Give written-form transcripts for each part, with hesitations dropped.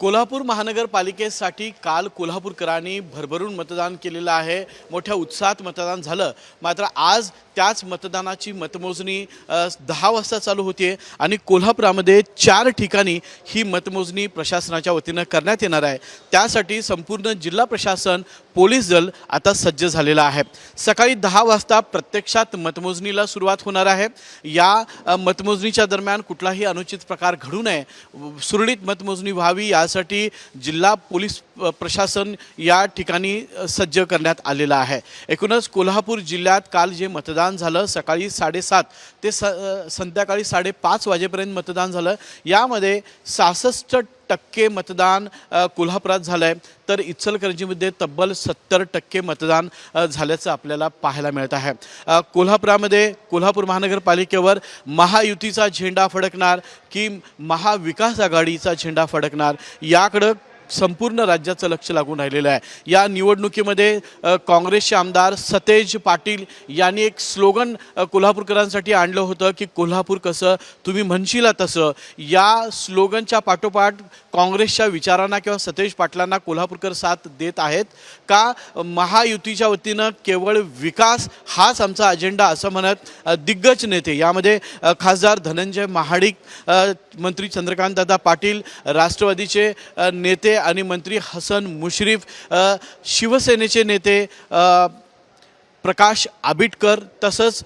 कोल्हापूर महानगरपालिकेसाठी काल कोल्हापूरकरांनी भरभरून मतदान केलेलं आहे। मोठ्या उत्साहात मतदान झालं। मात्र आज त्याच मतदानाची मतमोजणी 10 वाजता चालू होते आणि कोल्हापुरामध्ये 4 ठिकाणी ही मतमोजणी प्रशासनाच्या वतीने करण्यात येणार आहे। त्यासाठी संपूर्ण जिल्हा प्रशासन पोलीस दल आता सज्ज झालेला आहे। सकाळी 10 वाजता प्रत्यक्षात मतमोजणीला सुरुवात होणार आहे। या मतमोजणीच्या दरम्यान कुठलाही अनुचित प्रकार घडू नये, सुरळीत मतमोजणी व्हावी यासाठी जिल्हा पोलीस प्रशासन या ठिकाणी सज्ज करण्यात आलेलं आहे। एकूणच कोल्हापूर जिल्ह्यात काल जे मतदान झालं सकाळी 7:30 ते संध्याकाळी 5:30 वाजेपर्यंत मतदान झालं। यामध्ये 66% मतदान कोल्हापुरात झालंय, तर इचलकरंजीमध्ये तब्बल 70% मतदान झाल्याचं आपल्याला पाहायला मिळत आहे। कोल्हापुरामध्ये कोल्हापूर महानगरपालिकेवर महायुतीचा झेंडा फडकणार की महाविकास आघाडीचा झेंडा फडकणार याकडे संपूर्ण राज्याचं लक्ष लागून राहिलेलं आहे। या निवडणुकीमध्ये काँग्रेसचे आमदार सतेज पाटील यांनी एक स्लोगन कोल्हापूरकरांसाठी आणलं होतं की कोल्हापूर कसं तुम्ही म्हणशीला तसं। या स्लोगनच्या पाठोपाठ काँग्रेसच्या विचारांना किंवा सतेज पाटलांना कोल्हापूरकर साथ देत आहेत का महायुतीच्या वतीनं केवळ विकास हाच आमचा अजेंडा असं म्हणत दिग्गज नेते यामध्ये खासदार धनंजय महाडिक, मंत्री चंद्रकांतदादा पाटील, राष्ट्रवादीचे नेते आणि मंत्री हसन मुश्रीफ, शिवसेनेचे नेते प्रकाश आबिटकर तसंच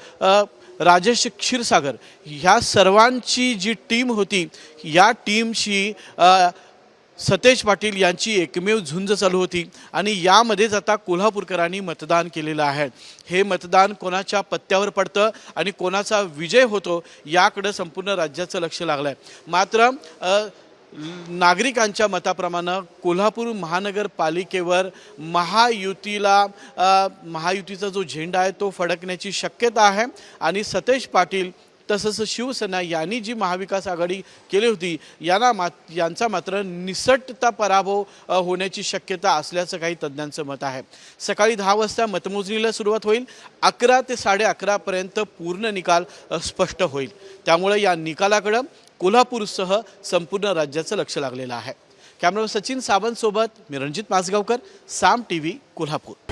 राजेश क्षीरसागर ह्या सर्वांची जी टीम होती या टीमशी सतेज पाटील यांची एकमेव झुंज चालू होती आणि यामध्येच आता कोल्हापूरकरांनी मतदान केलेलं आहे। हे मतदान कोणाच्या पत्त्यावर पडतं आणि कोणाचा विजय होतो याकडे संपूर्ण राज्याचं लक्ष लागलं आहे। मात्र नागरिकांच्या मताप्रमाणे कोल्हापूर महानगरपालिकेवर महायुतीचा जो झेंडा आहे तो फडकण्याची शक्यता आहे आणि सतेज पाटील तसंच शिवसेना यांनी जी महाविकास आघाडी केली होती यांचा मात्र निसटता पराभव होण्याची शक्यता असल्याचं काही तज्ज्ञांचं मत आहे। सकाळी 10 वाजता मतमोजणीला सुरुवात होईल। 11 ते 11:30 पर्यंत पूर्ण निकाल स्पष्ट होईल। त्यामुळे या निकालाकडे कोल्हापूरसह संपूर्ण राज्याचं लक्ष लागलेलं आहे। कॅमेरामन सचिन सावंत सोबत मी रणजित माजगावकर, साम टीव्ही कोल्हापूर।